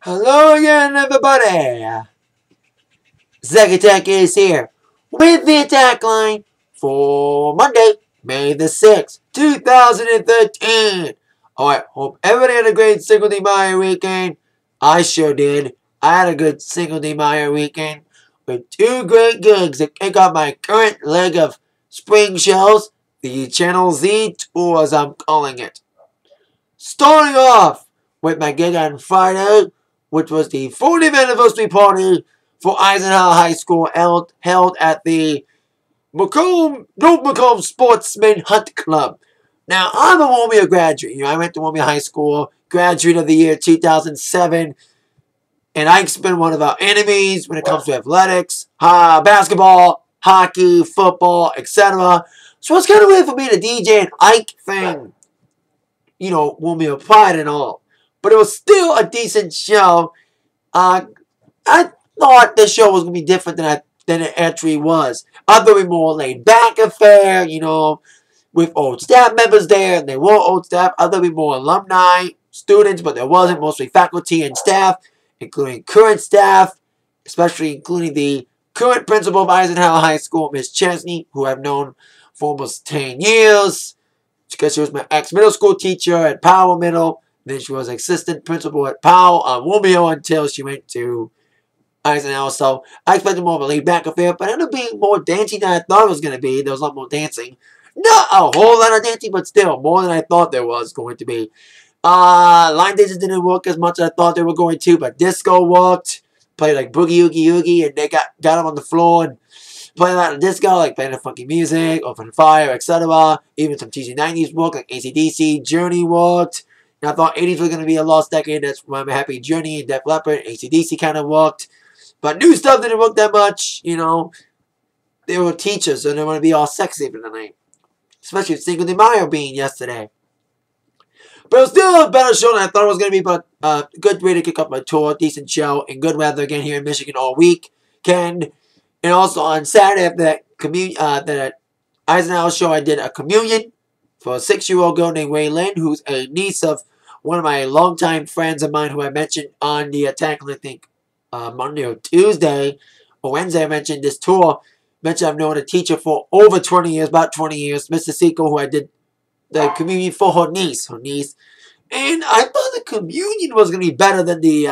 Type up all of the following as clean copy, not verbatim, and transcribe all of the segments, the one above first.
Hello again, everybody. Attack is here with the attack line for Monday, May the 6th, 2013. Alright, hope everybody had a great Cinco de Mayo weekend. I sure did. I had a good Cinco de Mayo weekend with two great gigs that kick off my current leg of spring shows, the Channel Z Tour, as I'm calling it. Starting off with my gig on Friday, which was the 40th anniversary party for Eisenhower High School held at the North Macomb Sportsman Hunt Club. Now, I'm a Romeo graduate. I went to Romeo High School, graduate of the year 2007, and Ike's been one of our enemies when it comes to athletics, basketball, hockey, football, etc. So it's kind of weird for me to DJ an Ike thing. Romeo Pride and all. But it was still a decent show. I thought the show was going to be different than it actually was. I thought it would be more laid-back affair, with old staff members there, and they were old staff. I thought it would be more alumni, students, but there wasn't. Mostly faculty and staff, including current staff, especially including the current principal of Eisenhower High School, Miss Chesney, who I've known for almost 10 years. Because she was my ex-middle school teacher at Powell Middle. Then she was assistant principal at Powell on Romeo until she went to Eisenhower. So I expected more of a laid-back affair, but it ended up being more dancing than I thought it was going to be. There was a lot more dancing. Not a whole lot of dancing, but still more than I thought there was going to be. Line dances didn't work as much as I thought they were going to, but disco worked. Played like Boogie Oogie Oogie, and they got them on the floor and playing a lot of disco, like playing the funky music, Open Fire, etc. Even some cheesy 90s work, like AC/DC, Journey worked. And I thought 80s was going to be a lost decade. That's why I'm happy Journey and Def Leppard, AC/DC kind of worked. But new stuff didn't work that much, They were teachers, so they want to be all sexy for the night. Especially with Cinco de Mayo being yesterday. But it was still a better show than I thought it was going to be. But a good way to kick off my tour, decent show, and good weather again here in Michigan all weekend. And also on Saturday after that Eisenhower show, I did a communion for a 6-year-old girl named Ray Lynn, who's a niece of one of my longtime friends of mine who I mentioned on the Atakline, I think, Monday or Tuesday or Wednesday. I mentioned this tour. I've known a teacher for over 20 years, about 20 years, Mr. Seco, who I did the communion for her niece. And I thought the communion was going to be better than the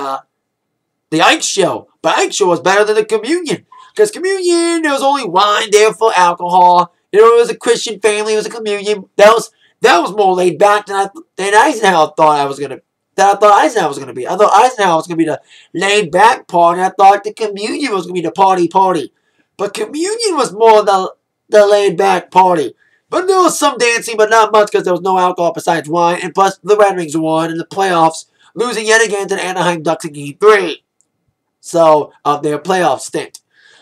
Ike show. But Ike show was better than the communion. Because communion, there was only wine there for alcohol. It was a Christian family. It was a communion. That was more laid back than Eisenhower thought Eisenhower was going to be. I thought Eisenhower was going to be the laid back party. I thought the communion was going to be the party. But communion was more the laid back party. But there was some dancing, but not much because there was no alcohol besides wine. And plus, the Red Wings won in the playoffs, losing yet again to the Anaheim Ducks in Game 3. So, of their playoff stint.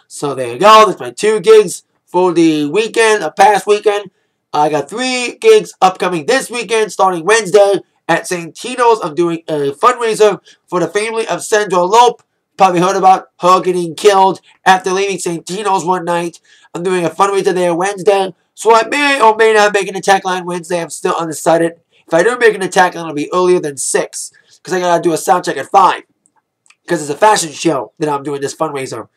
So there you go. That's my 2 gigs for the weekend, past weekend. I got 3 gigs upcoming this weekend, starting Wednesday at St. Tito's. I'm doing a fundraiser for the family of Sandra Lope. Probably heard about her getting killed after leaving St. Tito's one night. I'm doing a fundraiser there Wednesday. So I may or may not make an attack line Wednesday. I'm still undecided. If I do make an attack line, it'll be earlier than 6. Because I got to do a sound check at 5. Because it's a fashion show that I'm doing this fundraiser.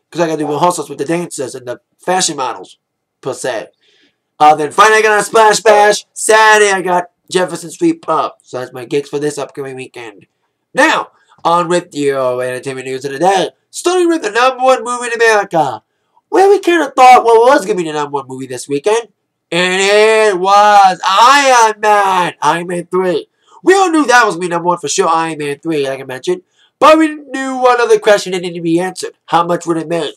Because I got to do rehearsals with the dancers and the fashion models, per se. Then Friday I got a Splash Bash. Saturday I got Jefferson Street Pub. So that's my gigs for this upcoming weekend. Now, on with your entertainment news of the day. Starting with the #1 movie in America. Well, we kind of thought what was going to be the #1 movie this weekend. And it was Iron Man. Iron Man 3. We all knew that was going to be #1 for sure. Iron Man 3, like I mentioned. But we knew one other question that needed to be answered. How much would it make?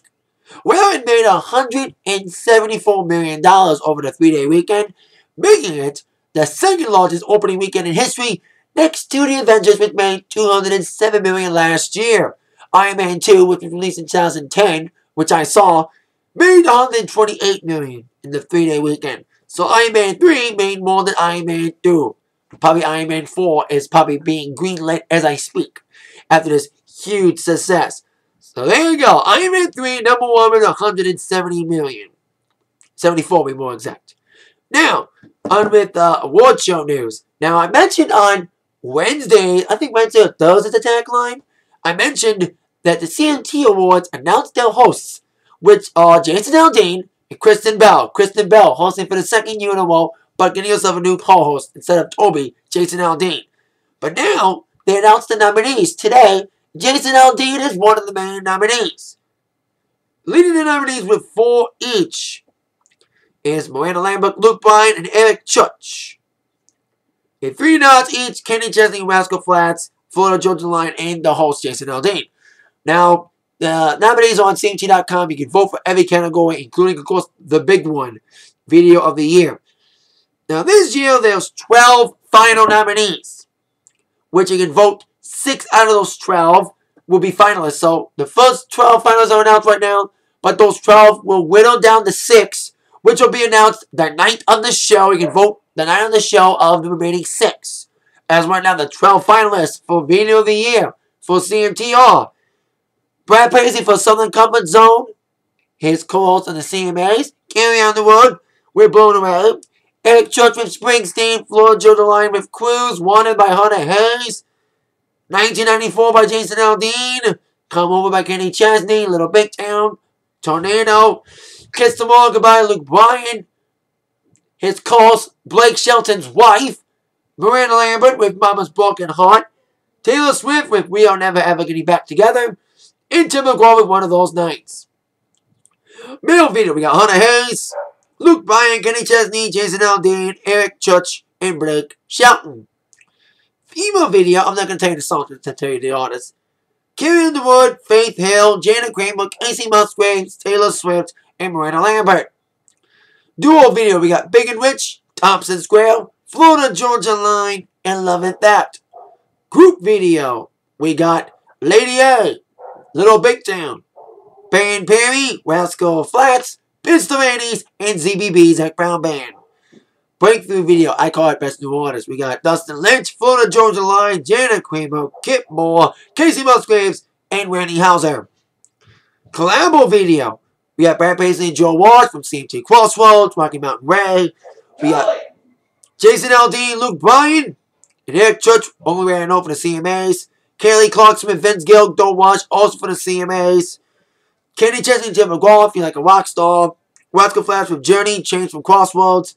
Well, it made $174 million over the 3-day weekend, making it the second largest opening weekend in history, next to the Avengers, which made $207 million last year. Iron Man 2, which was released in 2010, which I saw, made $128 million in the 3-day weekend. So Iron Man 3 made more than Iron Man 2. Probably Iron Man 4 is probably being greenlit as I speak after this huge success. So there you go. Iron Man 3, #1 with $170 million. 74 to be more exact. Now, on with award show news. Now, I mentioned on Wednesday, I think Wednesday or Thursday's attack line, I mentioned that the CMT Awards announced their hosts, which are Jason Aldean and Kristen Bell. Kristen Bell hosting for the second year in a row, but getting herself a new co-host instead of Toby, Jason Aldean. But now, they announced the nominees today. Jason Aldean is one of the main nominees. Leading the nominees with 4 each is Miranda Lambert, Luke Bryan, and Eric Church. In 3 nods each, Kenny Chesney, Rascal Flatts, Florida Georgia Line, and the host, Jason Aldean. Now, the nominees are on CMT.com. You can vote for every category, including, of course, the big one, Video of the Year. Now, this year, there's 12 final nominees, which you can vote 6 out of those 12 will be finalists. So, the first 12 finalists are announced right now, but those 12 will whittle down to 6, which will be announced the night of the show. You can vote the night of the show of the remaining 6. As right now, the 12 finalists for Video of the Year for CMT are Brad Paisley for Southern Comfort Zone, his co-host on the CMAs, Carry on the Road, We're Blown Away, Eric Church with Springsteen, Florida Georgia Line with Cruise, Wanted by Hunter Hayes, 1994 by Jason Aldean, Come Over by Kenny Chesney, Little Big Town, Tornado, Kiss the World Goodbye, Luke Bryan, his co-host Blake Shelton's wife, Miranda Lambert with Mama's Broken Heart, Taylor Swift with We Are Never Ever Getting Back Together, and Tim McGraw with One of Those Nights. Male video, we got Hunter Hayes, Luke Bryan, Kenny Chesney, Jason Aldean, Eric Church, and Blake Shelton. Female video, I'm not going to tell you the song, to tell you the artist. Carrie Underwood, Faith Hill, Janet Kramer, Casey Musgraves, Taylor Swift, and Miranda Lambert. Duo video, we got Big and Rich, Thompson Square, Florida Georgia Line, and Love It That. Group video, we got Lady A, Little Big Town, Pan Perry, Rascal Flatts, Vince Duraney's, and ZBB's Zach Brown Band. Breakthrough video, I call it Best New Artist. We got Dustin Lynch, Florida Georgia Line, Janet Kramer, Kip Moore, Casey Musgraves, and Randy Houser. Collabo video, we got Brad Paisley and Joe Walsh from CMT Crossroads, Rocky Mountain Ray. We got Jason Aldean, Luke Bryan, and Eric Church, only way I know for the CMAs. Kaylee Clarkson and Vince Gill, Don't Watch, also for the CMAs. Kenny Chesney and Jim McGraw, Feel Like a Rock Star. Rascal Flatts with Journey, Change from Crossroads.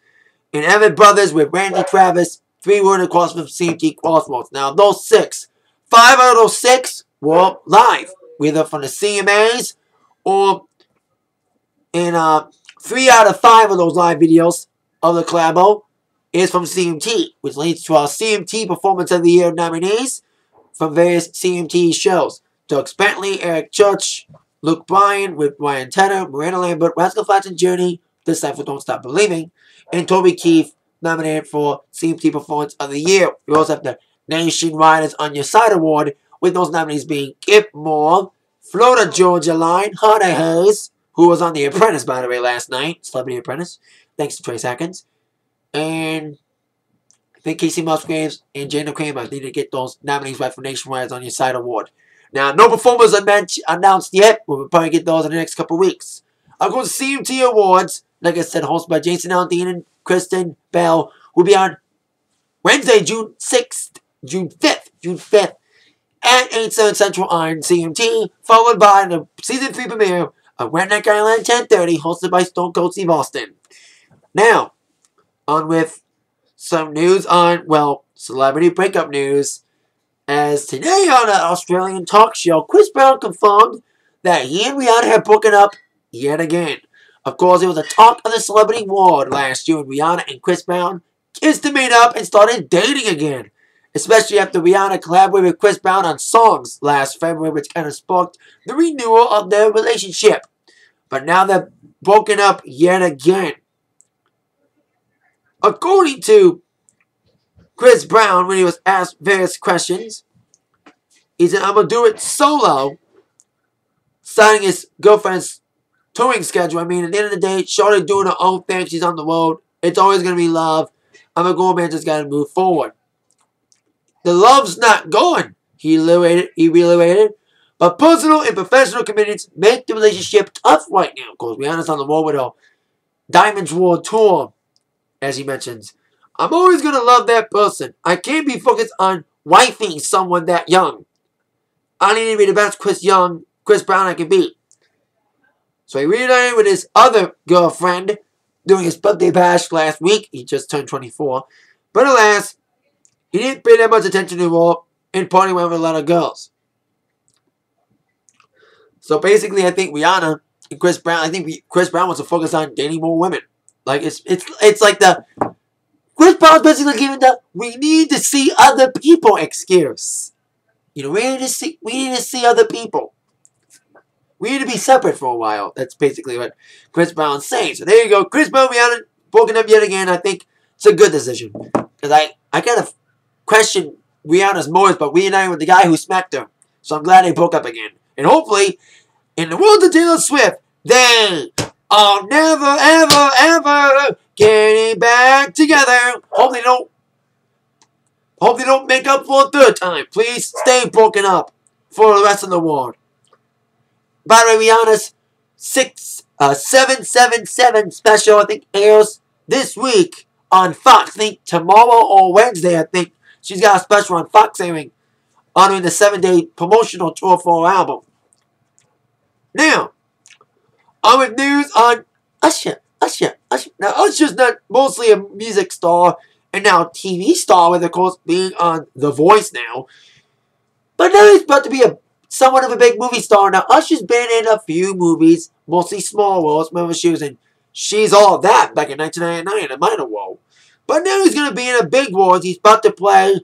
And Emmitt Brothers with Randy Travis, 3 Word Across from CMT Crossroads. Now, those 6, 5 out of those 6 were live, either from the CMAs or in 3 out of 5 of those live videos of the collabo is from CMT, which leads to our CMT Performance of the Year nominees from various CMT shows. Doug Bentley, Eric Church, Luke Bryan with Ryan Tedder, Miranda Lambert, Rascal Flatts and Journey, this time for Don't Stop Believing, and Toby Keith nominated for CMT Performance of the Year. We also have the Nation Riders on Your Side Award, with those nominees being Kip Moore, Florida Georgia Line, Hunter Hayes, who was on The Apprentice, by the way, last night, Celebrity Apprentice, thanks to Trace Atkins, and I think Casey Musgraves and Jana Kramer need to get those nominees right for Nation Riders on Your Side Award. Now, no performers are announced yet. We'll probably get those in the next couple weeks. I'll go to CMT Awards. Like I said, hosted by Jason Aldean and Kristen Bell. Will be on Wednesday, June 5th, at 8, 7 Central on CMT, followed by the Season 3 premiere of Redneck Island 10:30, hosted by Stone Cold Steve Austin. Now, on with some news on, well, celebrity breakup news. As today on an Australian talk show, Chris Brown confirmed that he and Rihanna have broken up yet again. Of course, it was a talk of the celebrity world last year when Rihanna and Chris Brown kissed and made up and started dating again. Especially after Rihanna collaborated with Chris Brown on songs last February, which kind of sparked the renewal of their relationship. But now they're broken up yet again. According to Chris Brown, when he was asked various questions, he said, I'm going to do it solo, citing his girlfriend's touring schedule. I mean, at the end of the day, Shorty doing her own thing. She's on the road. It's always going to be love. I'm a grown man, just got to move forward. The love's not gone, he reiterated. But personal and professional commitments make the relationship tough right now. Of course, Rihanna's on the road with her Diamonds World Tour, as he mentions. I'm always going to love that person. I can't be focused on wifing someone that young. I need to be the best Chris Brown I can be. So he reunited with his other girlfriend during his birthday bash last week. He just turned 24. But alas, he didn't pay that much attention to Raw and party with a lot of girls. So basically, I think Rihanna and Chris Brown, Chris Brown wants to focus on dating more women. Like, it's like the Chris Brown's basically giving the we need to see other people excuse. You know, we need to see other people. We need to be separate for a while. That's basically what Chris Brown's saying. So there you go. Chris Brown, Rihanna, broken up yet again. I think it's a good decision. Because I kind of question Rihanna's motives, but reuniting with the guy who smacked her. So I'm glad they broke up again. And hopefully, in the world of Taylor Swift, they are never, ever, ever getting back together. Hope they don't make up for a third time. Please stay broken up for the rest of the world. By the way, Rihanna's 777 special, I think, airs this week on Fox. I think tomorrow or Wednesday, I think, she's got a special on Fox airing, honoring the 7-day promotional tour for her album. Now, on with news on Usher. Now, Usher's not mostly a music star and now TV star, with, of course, being on The Voice now. But now he's about to be somewhat of a big movie star. Now, Usher's been in a few movies, mostly small roles. Remember, she was in She's All That back in 1999, a minor role. But now he's going to be in a big role. He's about to play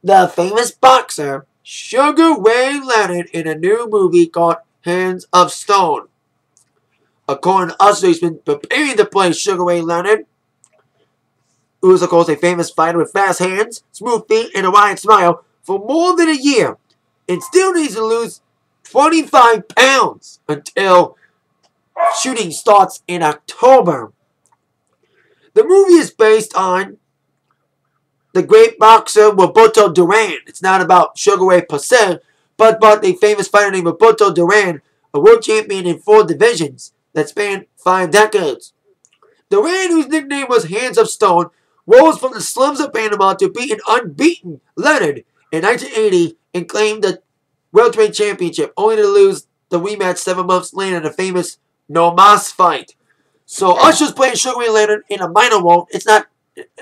the famous boxer, Sugar Ray Leonard, in a new movie called Hands of Stone. According to Usher, he's been preparing to play Sugar Ray Leonard, who is, of course, a famous fighter with fast hands, smooth feet, and a wide smile, for more than a year, and still needs to lose 25 pounds until shooting starts in October. The movie is based on the great boxer Roberto Duran. It's not about Sugar Ray per se, but about the famous fighter named Roberto Duran, a world champion in 4 divisions that spanned 5 decades. Duran, whose nickname was Hands of Stone, rose from the slums of Panama to beat an unbeaten Leonard in 1980 and claimed the welterweight championship, only to lose the rematch 7 months later in the famous No Mas fight. So Usher's playing Sugar Ray Leonard in a minor role. It's not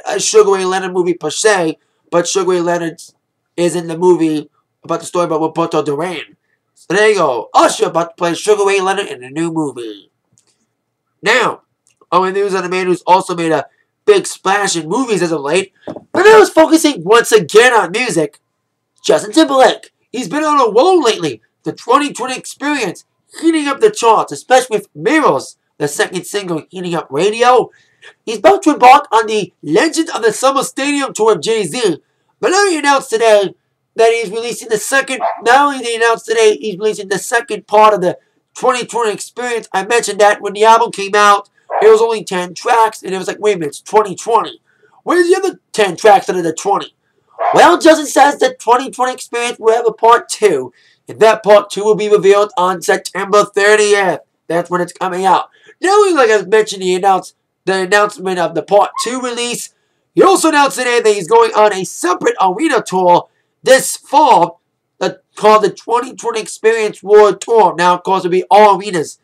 a Sugar Ray Leonard movie per se, but Sugar Ray Leonard is in the movie about the story about Roberto Duran. So there you go. Usher about to play Sugar Ray Leonard in a new movie. Now, on the news on a man who's also made a big splash in movies as of late, but now is focusing once again on music, Justin Timberlake. He's been on a roll lately. The 2020 Experience heating up the charts, especially with Mirrors, the second single heating up radio. He's about to embark on the Legend of the Summer Stadium tour of Jay-Z. But now he announced today that he's releasing the second, not only did he announce today, he's releasing the second part of the 2020 Experience. I mentioned that when the album came out, it was only 10 tracks, and it was like, wait a minute, it's 2020. Where's the other 10 tracks out of the 20? Well, Justin says the 2020 Experience will have a part 2, and that part 2 will be revealed on September 30th. That's when it's coming out. Now, like I mentioned, he announced the announcement of the part 2 release. He also announced today that he's going on a separate arena tour this fall called the 2020 Experience World Tour. Now, of course, it'll be all arenas.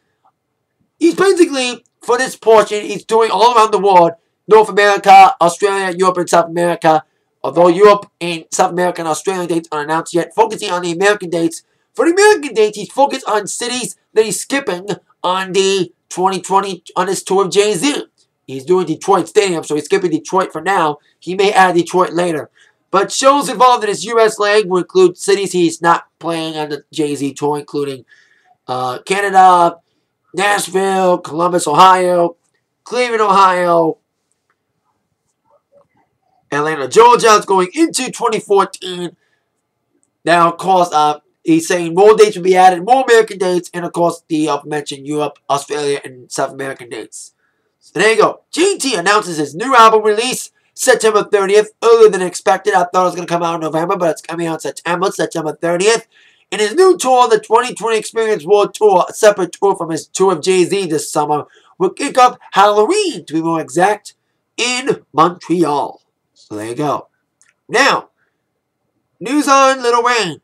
He's basically, for this portion, he's doing all around the world. North America, Australia, Europe, and South America. Although Europe and South America and Australian dates aren't announced yet. Focusing on the American dates. For the American dates, he's focused on cities that he's skipping on the 2020, on his tour of Jay-Z. He's doing Detroit Stadium, so he's skipping Detroit for now. He may add Detroit later. But shows involved in his U.S. leg will include cities he's not playing on the Jay-Z tour, including Canada, Nashville, Columbus, Ohio, Cleveland, Ohio, Atlanta, Georgia. It's going into 2014. Now, of course, he's saying more dates will be added, more American dates, and, of course, the mentioned Europe, Australia, and South American dates. So there you go. GT announces his new album release September 30th, earlier than expected. I thought it was going to come out in November, but it's coming out September 30th. And his new tour, the 2020 Experience World Tour, a separate tour from his tour of Jay-Z this summer, will kick off Halloween, to be more exact, in Montreal. So there you go. Now, news on Lil Wayne.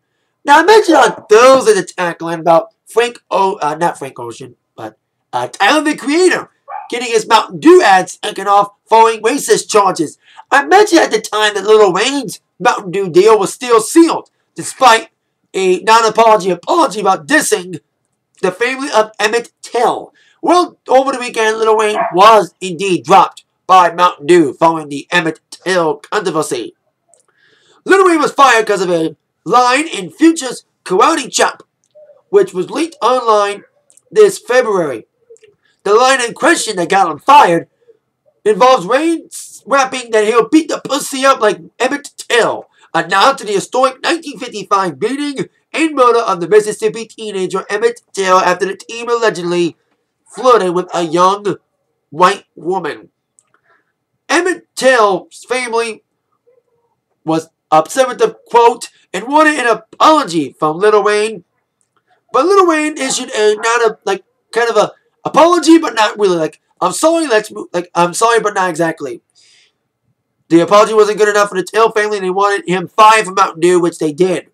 Now, I mentioned on Thursday's Atakline about not Frank Ocean, but Tyler, the Creator, getting his Mountain Dew ads taken off following racist charges. I mentioned at the time that Lil Wayne's Mountain Dew deal was still sealed, despite a non-apology apology about dissing the family of Emmitt Till. Well, over the weekend, Lil Wayne was indeed dropped by Mountain Dew following the Emmitt Till controversy. Lil Wayne was fired because of a line in Future's Karate Chop, which was leaked online this February. The line in question that got him fired involves Wayne rapping that he'll beat the pussy up like Emmitt Till, a nod to the historic 1955 beating and murder of the Mississippi teenager Emmitt Till after the team allegedly flirted with a young white woman. Emmitt Till's family was upset with the quote and wanted an apology from Lil Wayne. But Lil Wayne issued kind of a apology, but not really. Like, I'm sorry, I'm sorry, but not exactly. The apology wasn't good enough for the Till family, and they wanted him fired from Mountain Dew, which they did,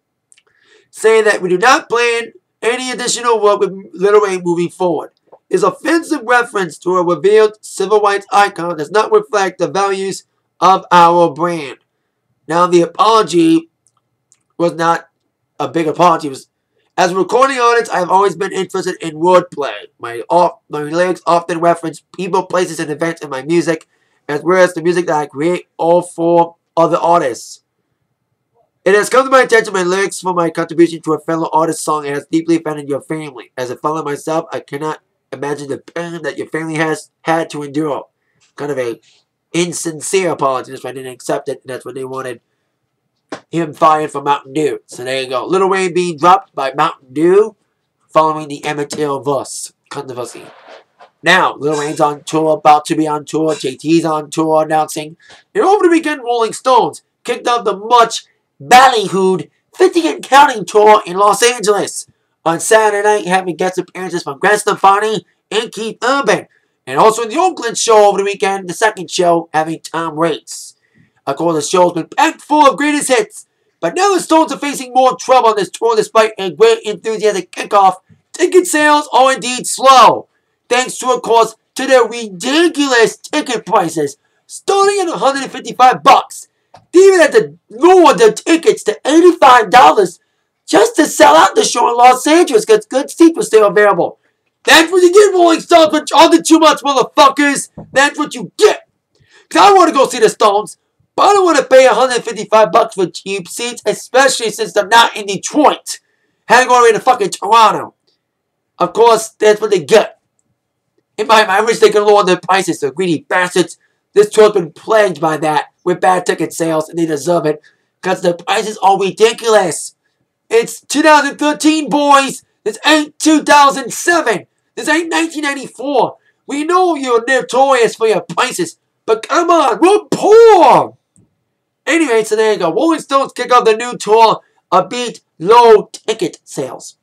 saying that we do not plan any additional work with Lil Wayne moving forward. His offensive reference to a revealed civil rights icon does not reflect the values of our brand. Now, the apology was not a big apology. It was, as a recording artist, I've always been interested in wordplay. My lyrics often reference people, places, and events in my music, as well as the music that I create, all for other artists. It has come to my attention my lyrics for my contribution to a fellow artist's song has deeply offended your family. As a fellow myself, I cannot imagine the pain that your family has had to endure. Kind of a insincere apology. That's why I didn't accept it. That's what they wanted him fired from Mountain Dew. So there you go. Lil Wayne being dropped by Mountain Dew following the Emmitt Till controversy. Now, Lil Wayne's on tour, about to be on tour. JT's on tour announcing. And over the weekend, Rolling Stones kicked off the much ballyhooed 50 and Counting tour in Los Angeles. On Saturday night, having guest appearances from Gwen Stefani and Keith Urban. And also in the Oakland show over the weekend, the second show, having Tom Waits. Of course, the show's been packed full of greatest hits. But now the Stones are facing more trouble on this tour despite a great enthusiastic kickoff. Ticket sales are indeed slow. Thanks to, of course, to their ridiculous ticket prices, starting at $155. They even had to lower their tickets to $85 just to sell out the show in Los Angeles because good seats were still available. That's what you get, Rolling Stones, but charging too much, motherfuckers. That's what you get. Because I want to go see the Stones, but I don't want to pay $155 for cheap seats, especially since they're not in Detroit. Had to go over to fucking Toronto. Of course, that's what they get. In my mind, I wish they could lower their prices, the greedy bastards. This tour's been plagued by that, with bad ticket sales, and they deserve it, because the prices are ridiculous. It's 2013, boys. This ain't 2007. This ain't 1994. We know you're notorious for your prices, but come on, we're poor. Anyway, so there you go. Rolling Stones kick off the new tour, beat low ticket sales.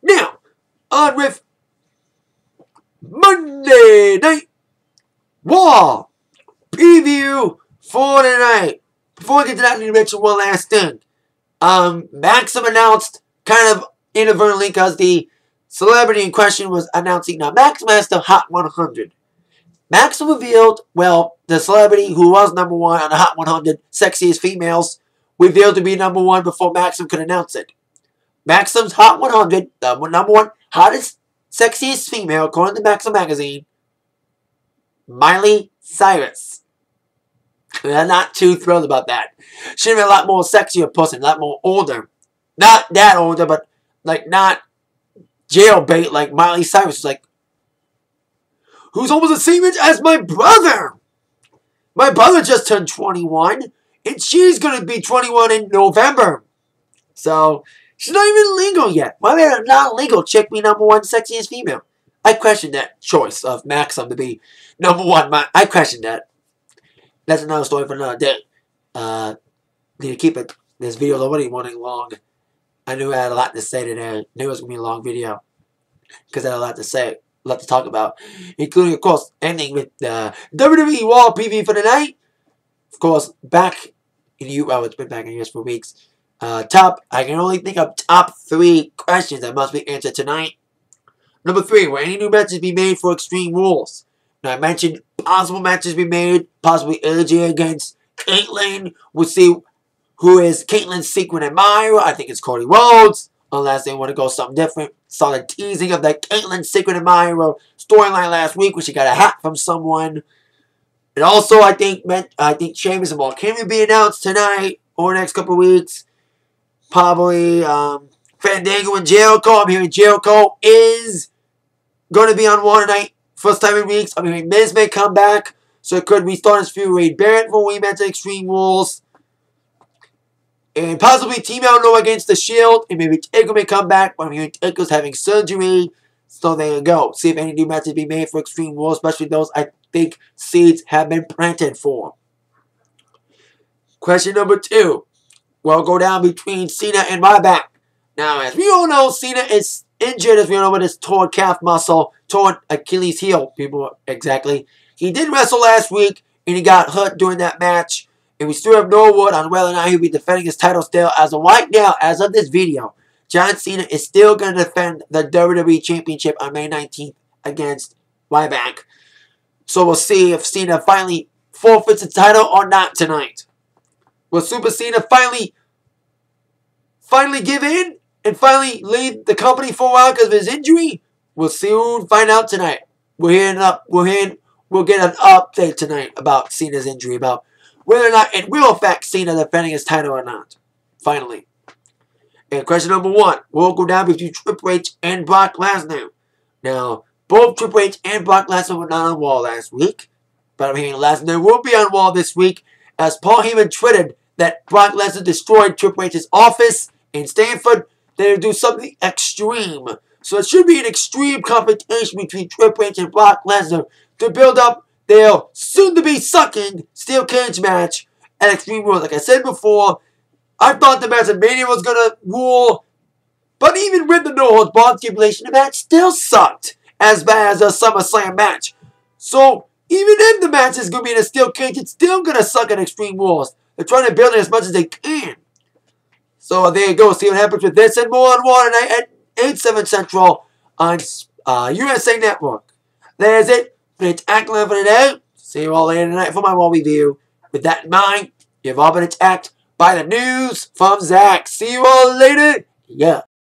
Now, on with Monday Night Raw preview for tonight. Before we get to that, I need to mention one last thing. Maxim announced, kind of inadvertently, because the celebrity in question was announcing. Now, Maxim has the Hot 100. Maxim revealed, well, the celebrity who was number one on the Hot 100 Sexiest Females revealed to be number one before Maxim could announce it. Maxim's Hot 100, the number one hottest, sexiest female, according to Maxim magazine, Miley Cyrus. I'm not too thrilled about that. She'd be a lot more sexier person, a lot more older. Not that older, but like not jailbait like Miley Cyrus. Like, who's almost the same age as my brother. My brother just turned 21, and she's going to be 21 in November. So, she's not even legal yet. Why would a non-legal chick be number one sexiest female? I question that choice of Maxim to be number one. I question that. That's another story for another day. Need to keep it. This video is already running long. I knew I had a lot to say today. I knew it was going to be a long video. Because I had a lot to say. A lot to talk about. Including, of course, ending with the WWE Raw preview for tonight. Of course, back in the U.S. Well, it's been back in the U.S. for weeks. I can only think of top 3 questions that must be answered tonight. Number 3, will any new matches be made for Extreme Rules? Now, I mentioned possible matches be made, possibly AJ against Caitlyn. We'll see who is Caitlyn's secret admirer. I think it's Cody Rhodes, unless they want to go something different. Saw the teasing of the Caitlyn secret admirer storyline last week, where she got a hat from someone. And also, I think Sheamus and Mark Henry will be announced tonight or the next couple of weeks. Probably Fandango and Jericho. I'm hearing Jericho is going to be on Raw tonight. First time in weeks. I'm hearing Miz may come back. So it could restart his feud with Wade Barrett for we met at Extreme Rules. And possibly Team Noah against The Shield. And maybe Taker may come back. But I'm hearing Taker's having surgery. So there you go. See if any new matches be made for Extreme Rules. Especially those I think seeds have been planted for. Question number 2. Will go down between Cena and Ryback. Now, as we all know, Cena is injured, as we all know, with his torn calf muscle, torn Achilles heel. People, exactly. He did wrestle last week, and he got hurt during that match. And we still have no word on whether or not he'll be defending his title still. As of right now, as of this video, John Cena is still going to defend the WWE Championship on May 19th against Ryback. So we'll see if Cena finally forfeits the title or not tonight. Will Super Cena finally give in and finally leave the company for a while because of his injury? We'll soon find out tonight. We'll get an update tonight about Cena's injury, about whether or not it will affect Cena defending his title or not. Finally. And question number 1. Will go down between Triple H and Brock Lesnar. Now, both Triple H and Brock Lesnar were not on Raw last week. But I'm hearing Lesnar will be on Raw this week, as Paul Heyman tweeted that Brock Lesnar destroyed Triple H's office in Stanford. They'll do something extreme. So it should be an extreme confrontation between Triple H and Brock Lesnar to build up their soon-to-be sucking steel cage match at Extreme Rules. Like I said before, I thought the match at Mania was going to rule, but even with the no-holds-barred stipulation, the match still sucked as bad as a SummerSlam match. So even if the match is going to be in a steel cage, it's still going to suck at Extreme Rules. They're trying to build it as much as they can. So there you go. See what happens with this and more on Raw tonight at 8/7 Central on USA Network. There's it. It's Atakline for today. See you all later tonight for my Raw review. With that in mind, you've all been attacked by the news from Zach. See you all later. Yeah.